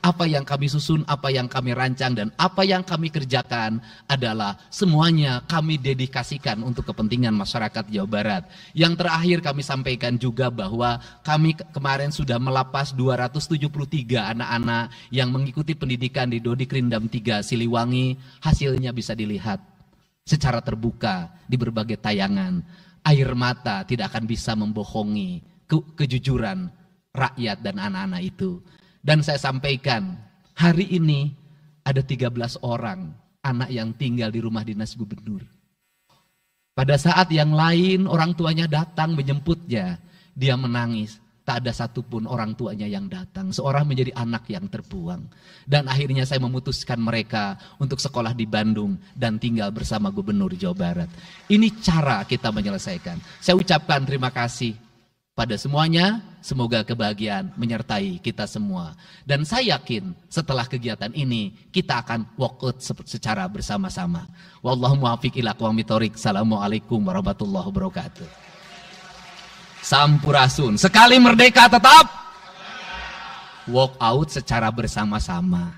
apa yang kami susun, apa yang kami rancang, dan apa yang kami kerjakan adalah semuanya kami dedikasikan untuk kepentingan masyarakat Jawa Barat. Yang terakhir kami sampaikan juga bahwa kami kemarin sudah melapas 273 anak-anak yang mengikuti pendidikan di Dodikrindam 3 Siliwangi. Hasilnya bisa dilihat secara terbuka di berbagai tayangan. Air mata tidak akan bisa membohongi kejujuran rakyat dan anak-anak itu. Dan saya sampaikan, hari ini ada 13 orang anak yang tinggal di rumah dinas gubernur. Pada saat yang lain orang tuanya datang menjemputnya, dia menangis. Tak ada satupun orang tuanya yang datang. Seorang menjadi anak yang terbuang. Dan akhirnya saya memutuskan mereka untuk sekolah di Bandung dan tinggal bersama Gubernur Jawa Barat. Ini cara kita menyelesaikan. Saya ucapkan terima kasih pada semuanya, semoga kebahagiaan menyertai kita semua. Dan saya yakin setelah kegiatan ini kita akan walk out secara bersama-sama. Wallahu muwaffiq ila aqwamit thoriq. Assalamualaikum warahmatullahi wabarakatuh. Sampurasun. Sekali merdeka tetap walk out secara bersama-sama.